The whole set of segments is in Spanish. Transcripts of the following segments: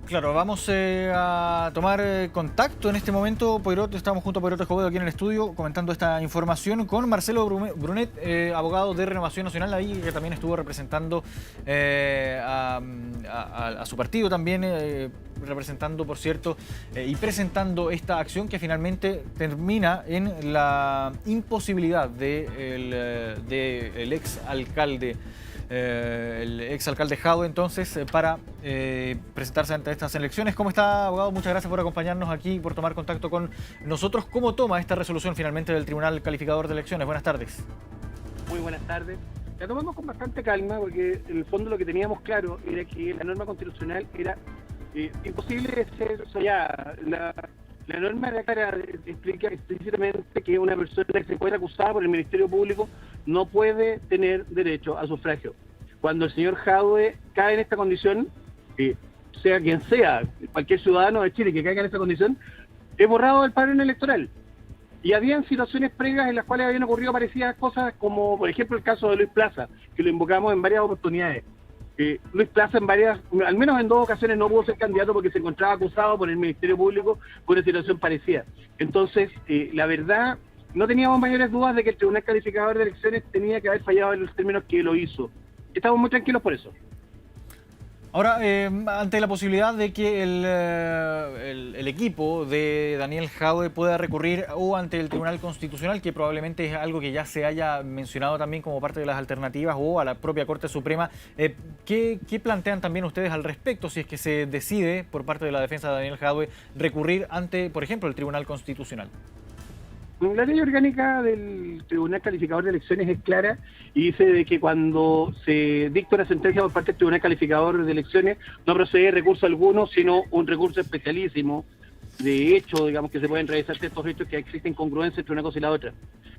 Claro, vamos a tomar contacto en este momento. Estamos junto a Poirot Escobedo aquí en el estudio comentando esta información con Marcelo Brunet, abogado de Renovación Nacional, ahí que también estuvo representando a su partido también, representando, por cierto, y presentando esta acción que finalmente termina en la imposibilidad del exalcalde. El exalcalde Jadwe, entonces, para presentarse ante estas elecciones. ¿Cómo está, abogado? Muchas gracias por acompañarnos aquí, por tomar contacto con nosotros. ¿Cómo toma esta resolución finalmente del Tribunal Calificador de Elecciones? Buenas tardes. Muy buenas tardes. La tomamos con bastante calma porque en el fondo lo que teníamos claro era que la norma constitucional era imposible de ser desollada. La norma era clara, explica explícitamente que una persona que se encuentra acusada por el Ministerio Público no puede tener derecho a sufragio. Cuando el señor Jadwe cae en esta condición, sea quien sea, cualquier ciudadano de Chile que caiga en esta condición, es borrado del padrón electoral. Y habían situaciones previas en las cuales habían ocurrido parecidas cosas, como por ejemplo el caso de Luis Plaza, que lo invocamos en varias oportunidades. Luis Plaza al menos en 2 ocasiones no pudo ser candidato porque se encontraba acusado por el Ministerio Público por una situación parecida. Entonces, la verdad, no teníamos mayores dudas de que el Tribunal Calificador de Elecciones tenía que haber fallado en los términos que lo hizo. Estamos muy tranquilos por eso. Ahora, ante la posibilidad de que el equipo de Daniel Jadwe pueda recurrir o ante el Tribunal Constitucional, que probablemente es algo que ya se haya mencionado también como parte de las alternativas, o a la propia Corte Suprema, ¿qué plantean también ustedes al respecto si es que se decide por parte de la defensa de Daniel Jadwe recurrir ante, por ejemplo, el Tribunal Constitucional? La ley orgánica del Tribunal Calificador de Elecciones es clara y dice de que cuando se dicta una sentencia por parte del Tribunal Calificador de Elecciones no procede recurso alguno, sino un recurso especialísimo. De hecho, digamos que se pueden revisar estos hechos que existen congruencia entre una cosa y la otra.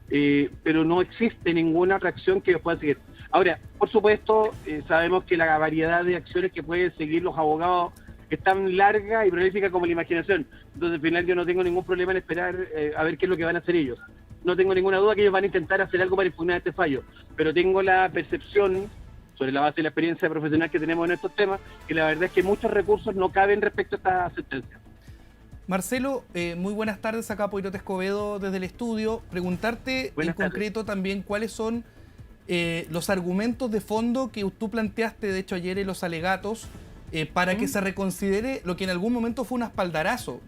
Pero no existe ninguna reacción que pueda seguir. Ahora, por supuesto, sabemos que la variedad de acciones que pueden seguir los abogados es tan larga y prolífica como la imaginación. Entonces, al final yo no tengo ningún problema en esperar a ver qué es lo que van a hacer ellos. No tengo ninguna duda que ellos van a intentar hacer algo para impugnar este fallo, pero tengo la percepción, sobre la base de la experiencia profesional que tenemos en estos temas, que la verdad es que muchos recursos no caben respecto a esta sentencia. Marcelo, muy buenas tardes, acá Poirot Escobedo desde el estudio. Preguntarte en concreto también cuáles son los argumentos de fondo que tú planteaste, de hecho ayer en los alegatos, para que se reconsidere lo que en algún momento fue un espaldarazo.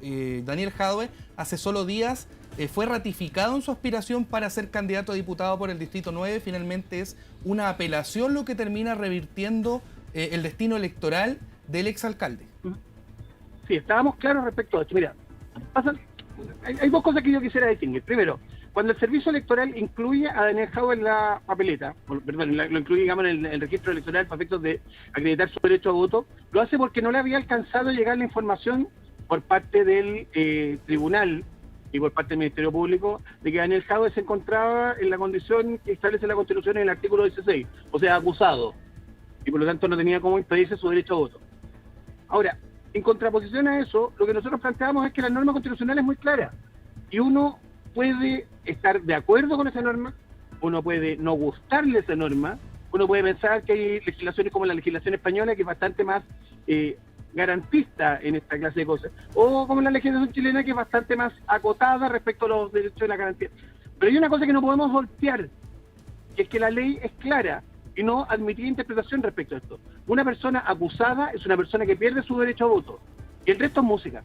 Daniel Jadwe hace solo días fue ratificado en su aspiración para ser candidato a diputado por el Distrito 9. Finalmente es una apelación lo que termina revirtiendo el destino electoral del exalcalde. Sí, estábamos claros respecto a esto. Mira, hay 2 cosas que yo quisiera distinguir. Primero, cuando el servicio electoral incluye a Daniel Jadwe en la papeleta, lo incluye, digamos, en el registro electoral para efectos de acreditar su derecho a voto, lo hace porque no le había alcanzado a llegar la información por parte del tribunal y por parte del Ministerio Público de que Daniel Jadwe se encontraba en la condición que establece la Constitución en el artículo 16, o sea, acusado, y por lo tanto no tenía cómo impedirse su derecho a voto. Ahora, en contraposición a eso, lo que nosotros planteamos es que la norma constitucional es muy clara y uno puede estar de acuerdo con esa norma, uno puede no gustarle esa norma, uno puede pensar que hay legislaciones como la legislación española que es bastante más garantista en esta clase de cosas, o como la legislación chilena que es bastante más acotada respecto a los derechos de la garantía. Pero hay una cosa que no podemos voltear, que es que la ley es clara y no admitir interpretación respecto a esto. Una persona acusada es una persona que pierde su derecho a voto, y el resto es música.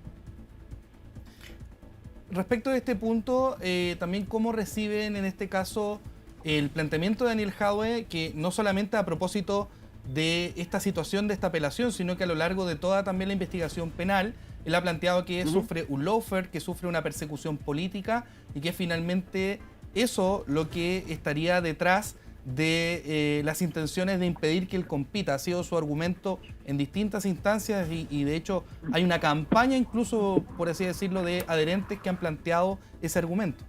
Respecto de este punto, también cómo reciben en este caso el planteamiento de Daniel Jadwe, que no solamente a propósito de esta situación de esta apelación, sino que a lo largo de toda también la investigación penal, él ha planteado que sufre un lawfare, que sufre una persecución política y que finalmente eso lo que estaría detrás de las intenciones de impedir que él compita. Ha sido su argumento en distintas instancias y de hecho hay una campaña incluso, por así decirlo, de adherentes que han planteado ese argumento.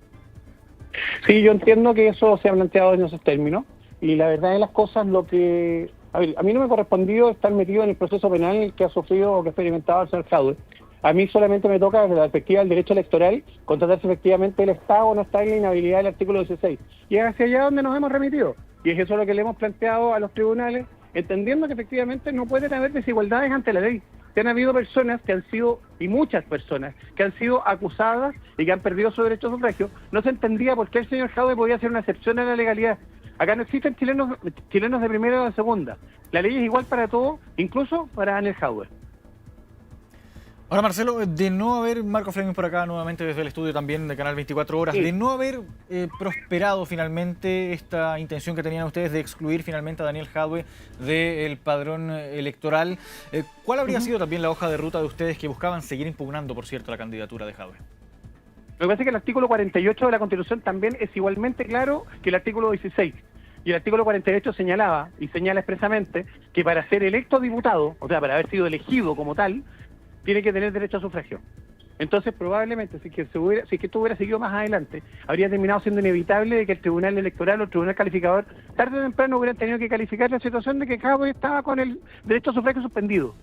Sí, yo entiendo que eso se ha planteado en esos términos y la verdad de las cosas a mí no me ha correspondido estar metido en el proceso penal que ha sufrido o que ha experimentado el señor Jadwe. A mí solamente me toca, desde la perspectiva del derecho electoral, constatar si efectivamente el Estado o no está en la inhabilidad del artículo 16. Y es hacia allá donde nos hemos remitido. Y es eso lo que le hemos planteado a los tribunales, entendiendo que efectivamente no pueden haber desigualdades ante la ley. que han habido personas que han sido, y muchas personas, que han sido acusadas y que han perdido su derecho a sufragio, no se entendía por qué el señor Jadwe podía hacer una excepción a la legalidad. Acá no existen chilenos de primera o de segunda. La ley es igual para todos, incluso para Daniel Jadwe. Ahora, Marcelo, de no haber, Marco Fleming por acá nuevamente desde el estudio también de Canal 24 Horas, sí, de no haber prosperado finalmente esta intención que tenían ustedes de excluir finalmente a Daniel Jadwe del padrón electoral, ¿cuál habría sido también la hoja de ruta de ustedes que buscaban seguir impugnando, por cierto, la candidatura de Jadwe? Lo que pasa es que el artículo 48 de la Constitución también es igualmente claro que el artículo 16. Y el artículo 48 señalaba, y señala expresamente, que para ser electo diputado, o sea, para haber sido elegido como tal, tiene que tener derecho a sufragio. Entonces, probablemente, si que esto hubiera seguido más adelante, habría terminado siendo inevitable de que el Tribunal Electoral o el Tribunal Calificador, tarde o temprano, hubieran tenido que calificar la situación de que Jadwe estaba con el derecho a sufragio suspendido.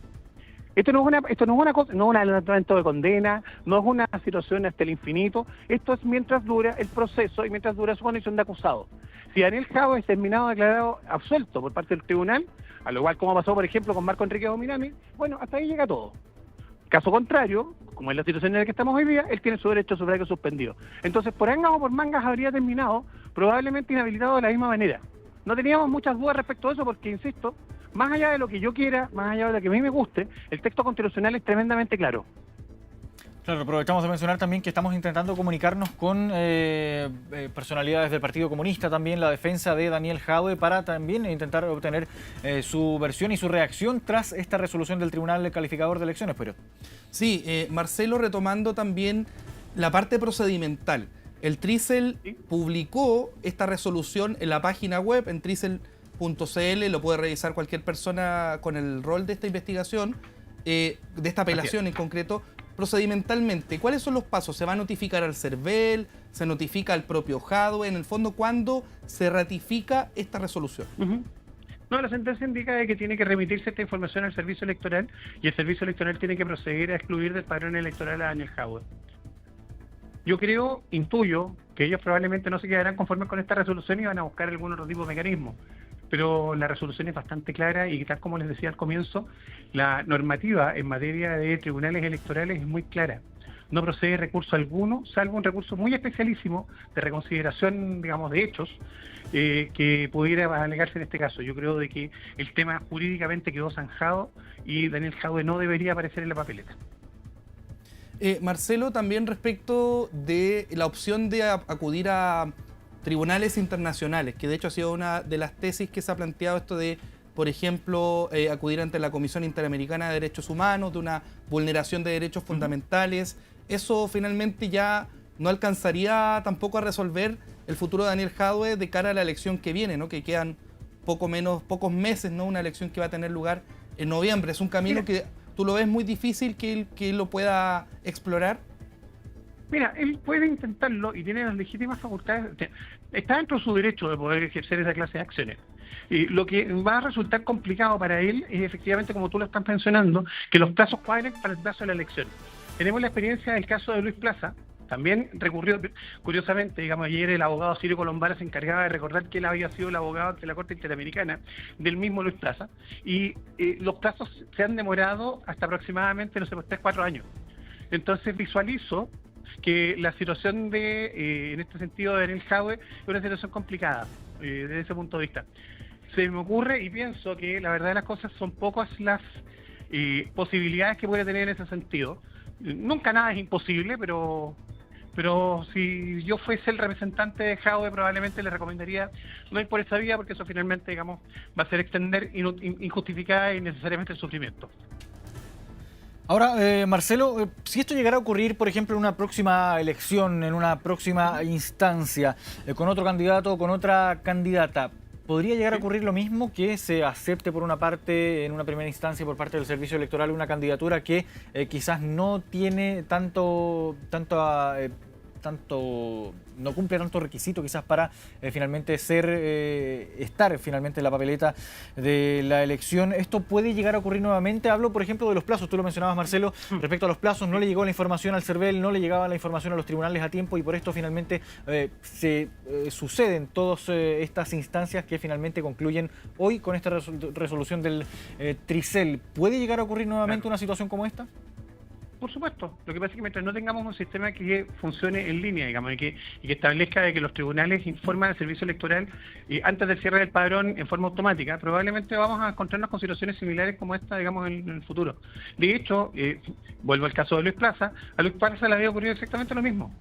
Esto no es una cosa, no es un adelantamiento de condena, no es una situación hasta el infinito. Esto es mientras dura el proceso y mientras dura su condición de acusado. Si Daniel Jadwe es terminado declarado absuelto por parte del tribunal, a lo igual como pasó, por ejemplo, con Marco Enrique Dominami, bueno, hasta ahí llega todo. Caso contrario, como es la situación en la que estamos hoy día, él tiene su derecho a sufragio suspendido. Entonces, por angas o por mangas habría terminado probablemente inhabilitado de la misma manera. No teníamos muchas dudas respecto a eso porque, insisto, más allá de lo que yo quiera, más allá de lo que a mí me guste, el texto constitucional es tremendamente claro. Claro, aprovechamos de mencionar también que estamos intentando comunicarnos con personalidades del Partido Comunista, también la defensa de Daniel Jadwe, para también intentar obtener su versión y su reacción tras esta resolución del Tribunal Calificador de Elecciones. Pero Sí, Marcelo, retomando también la parte procedimental. El TRICEL publicó esta resolución en la página web, en tricel.cl, lo puede revisar cualquier persona con el rol de esta investigación, de esta apelación en concreto. Procedimentalmente, ¿cuáles son los pasos? ¿Se va a notificar al CERVEL? ¿Se notifica al propio Jadwe? En el fondo, ¿cuándo se ratifica esta resolución? No, la sentencia indica de que tiene que remitirse esta información al Servicio Electoral y el Servicio Electoral tiene que proceder a excluir del padrón electoral a Daniel Jadwe. Yo intuyo, que ellos probablemente no se quedarán conformes con esta resolución y van a buscar algún otro tipo de mecanismo. Pero la resolución es bastante clara y, tal como les decía al comienzo, la normativa en materia de tribunales electorales es muy clara. No procede recurso alguno, salvo un recurso muy especialísimo de reconsideración, digamos, de hechos, que pudiera alegarse en este caso. Yo creo de que el tema jurídicamente quedó zanjado y Daniel Jadwe no debería aparecer en la papeleta. Marcelo, también respecto de la opción de acudir a tribunales internacionales, que de hecho ha sido una de las tesis que se ha planteado, esto de, por ejemplo, acudir ante la Comisión Interamericana de Derechos Humanos, de una vulneración de derechos fundamentales. Eso finalmente ya no alcanzaría tampoco a resolver el futuro de Daniel Jadwe de cara a la elección que viene, ¿no? Que quedan pocos meses, ¿no? Una elección que va a tener lugar en noviembre. Es un camino que tú lo ves muy difícil que él lo pueda explorar. Mira, él puede intentarlo y tiene las legítimas facultades, está dentro de su derecho de poder ejercer esa clase de acciones. Y lo que va a resultar complicado para él es efectivamente, como tú lo estás mencionando, que los plazos cuadren para el plazo de la elección. Tenemos la experiencia del caso de Luis Plaza, también recurrió, curiosamente, digamos, ayer el abogado Sirio Colombara se encargaba de recordar que él había sido el abogado de la Corte Interamericana del mismo Luis Plaza, y los plazos se han demorado hasta aproximadamente, no sé, 3-4 años. Entonces visualizo que la situación en este sentido de Daniel Jadwe es una situación complicada desde ese punto de vista. Se me ocurre y pienso que la verdad de las cosas son pocas las posibilidades que puede tener en ese sentido. Nunca nada es imposible, pero si yo fuese el representante de Jadwe probablemente le recomendaría no ir por esa vía, porque eso finalmente, digamos, va a ser extender injustificada y innecesariamente el sufrimiento. ahora, Marcelo, si esto llegara a ocurrir, por ejemplo, en una próxima elección, en una próxima instancia, con otro candidato o con otra candidata, ¿podría llegar a ocurrir lo mismo, que se acepte por una parte, en una primera instancia, por parte del Servicio Electoral, una candidatura que quizás no tiene tanta no cumple tanto requisito quizás para finalmente estar finalmente en la papeleta de la elección. ¿Esto puede llegar a ocurrir nuevamente? Hablo, por ejemplo, de los plazos. Tú lo mencionabas, Marcelo, respecto a los plazos. No le llegó la información al CERVEL, no le llegaba la información a los tribunales a tiempo y por esto finalmente se suceden todas estas instancias que finalmente concluyen hoy con esta resolución del Tricel. ¿Puede llegar a ocurrir nuevamente una situación como esta? Por supuesto. Lo que pasa es que mientras no tengamos un sistema que funcione en línea, digamos, y que establezca de que los tribunales informan al servicio electoral antes del cierre del padrón en forma automática, probablemente vamos a encontrarnos con situaciones similares como esta, digamos, en el futuro. De hecho, vuelvo al caso de Luis Plaza, a Luis Plaza le había ocurrido exactamente lo mismo.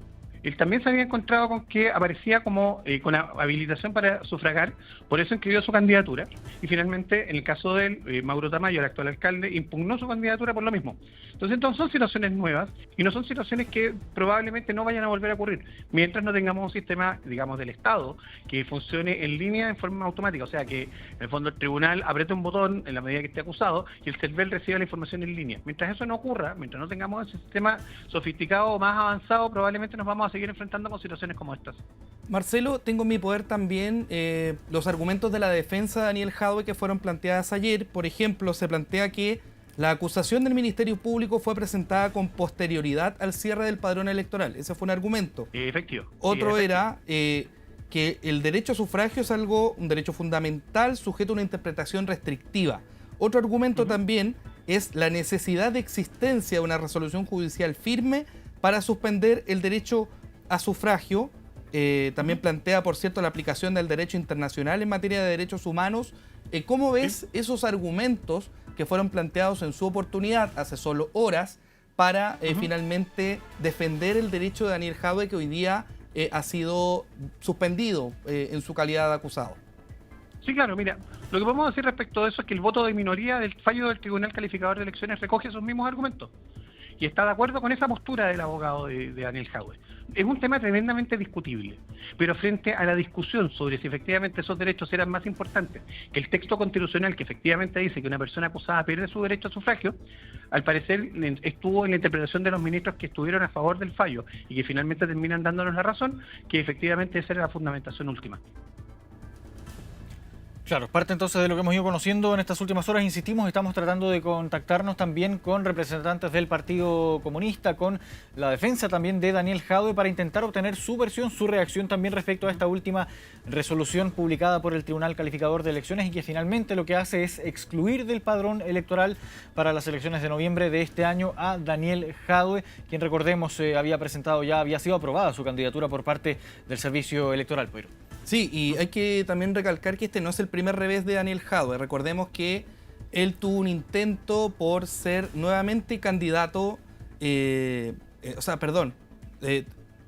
Él también se había encontrado con que aparecía como con habilitación para sufragar, por eso inscribió su candidatura y finalmente en el caso de él, Mauro Tamayo, el actual alcalde, impugnó su candidatura por lo mismo. Entonces son situaciones nuevas y no son situaciones que probablemente no vayan a volver a ocurrir mientras no tengamos un sistema, digamos, del Estado que funcione en línea en forma automática, o sea que en el fondo el tribunal apriete un botón en la medida que esté acusado y el CERVEL reciba la información en línea. Mientras eso no ocurra, mientras no tengamos ese sistema sofisticado o más avanzado, probablemente nos vamos a seguir enfrentando con situaciones como estas. Marcelo, tengo en mi poder también los argumentos de la defensa de Daniel Jadwe que fueron planteadas ayer. Por ejemplo, se plantea que la acusación del Ministerio Público fue presentada con posterioridad al cierre del padrón electoral. Ese fue un argumento. Efectivo. Otro era que el derecho a sufragio es un derecho fundamental sujeto a una interpretación restrictiva. Otro argumento también es la necesidad de existencia de una resolución judicial firme para suspender el derecho a sufragio. También plantea, por cierto, la aplicación del derecho internacional en materia de derechos humanos. ¿Cómo ves esos argumentos que fueron planteados en su oportunidad hace solo horas para finalmente defender el derecho de Daniel Jadwe, que hoy día ha sido suspendido en su calidad de acusado? Sí, claro, mira, lo que podemos decir respecto de eso es que el voto de minoría del fallo del Tribunal Calificador de Elecciones recoge esos mismos argumentos y está de acuerdo con esa postura del abogado de Daniel Jadwe. Es un tema tremendamente discutible, pero frente a la discusión sobre si efectivamente esos derechos eran más importantes que el texto constitucional que efectivamente dice que una persona acusada pierde su derecho a sufragio, al parecer estuvo en la interpretación de los ministros que estuvieron a favor del fallo y que finalmente terminan dándonos la razón, que efectivamente esa era la fundamentación última. Claro, parte entonces de lo que hemos ido conociendo en estas últimas horas. Insistimos, estamos tratando de contactarnos también con representantes del Partido Comunista, con la defensa también de Daniel Jadwe, para intentar obtener su versión, su reacción también respecto a esta última resolución publicada por el Tribunal Calificador de Elecciones y que finalmente lo que hace es excluir del padrón electoral para las elecciones de noviembre de este año a Daniel Jadwe, quien, recordemos, había sido aprobada su candidatura por parte del Servicio Electoral, Pedro. Sí, y hay que también recalcar que este no es el primer revés de Daniel Jadwe. Recordemos que él tuvo un intento por ser nuevamente candidato,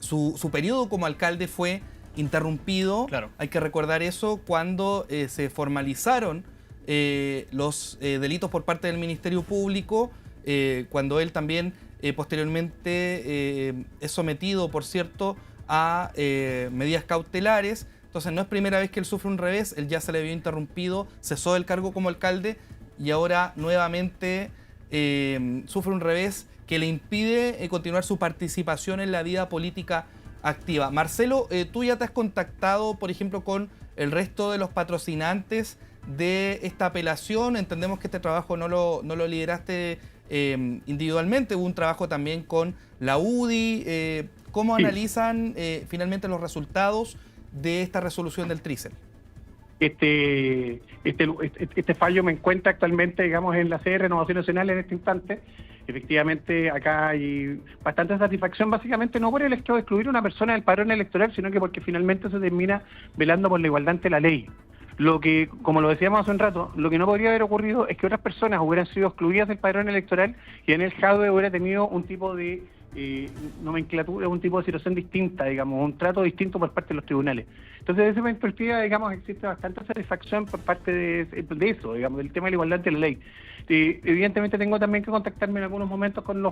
su periodo como alcalde fue interrumpido. Claro. Hay que recordar eso cuando se formalizaron los delitos por parte del Ministerio Público, cuando él también posteriormente es sometido, por cierto, a medidas cautelares. Entonces no es primera vez que él sufre un revés, él ya se le vio interrumpido, cesó del cargo como alcalde y ahora nuevamente sufre un revés que le impide continuar su participación en la vida política activa. Marcelo, tú ya te has contactado, por ejemplo, con el resto de los patrocinantes de esta apelación. Entendemos que este trabajo no lo lideraste individualmente, hubo un trabajo también con la UDI. ¿Cómo analizan finalmente los resultados de esta resolución del Tricel? Este fallo me encuentra actualmente, digamos, en la sede de Renovación Nacional en este instante. Efectivamente, acá hay bastante satisfacción, básicamente no por el hecho de excluir a una persona del padrón electoral, sino que porque finalmente se termina velando por la igualdad ante la ley. Lo que, como lo decíamos hace un rato, lo que no podría haber ocurrido es que otras personas hubieran sido excluidas del padrón electoral y Daniel Jadwe hubiera tenido un tipo de nomenclatura, un tipo de situación distinta, digamos, un trato distinto por parte de los tribunales. Entonces, desde esa perspectiva, digamos, existe bastante satisfacción por parte de eso, digamos, del tema de la igualdad ante la ley. Evidentemente tengo también que contactarme en algunos momentos con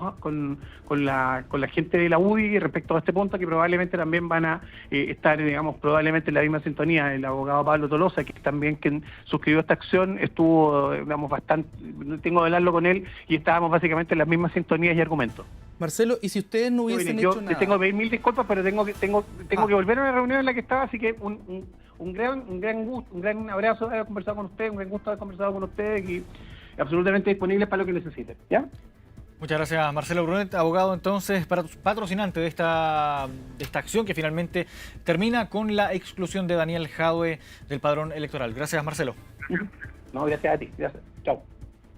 la gente de la UDI respecto a este punto, que probablemente también van a estar, digamos, probablemente en la misma sintonía. El abogado Pablo Tolosa, que también quien suscribió esta acción, estuvo, digamos, tengo que hablarlo con él y estábamos básicamente en las mismas sintonías y argumentos. Marcelo, y si ustedes no hubiesen yo hecho te nada... tengo que pedir mil disculpas, pero tengo que volver a una reunión en la que estaba, así que un gran gusto, un gran abrazo de haber conversado con ustedes, un gran gusto de haber conversado con ustedes y absolutamente disponibles para lo que necesiten, ¿ya? Muchas gracias, Marcelo Brunet, abogado entonces patrocinante de esta acción que finalmente termina con la exclusión de Daniel Jadwe del padrón electoral. Gracias, Marcelo. No, gracias a ti, gracias. Chao.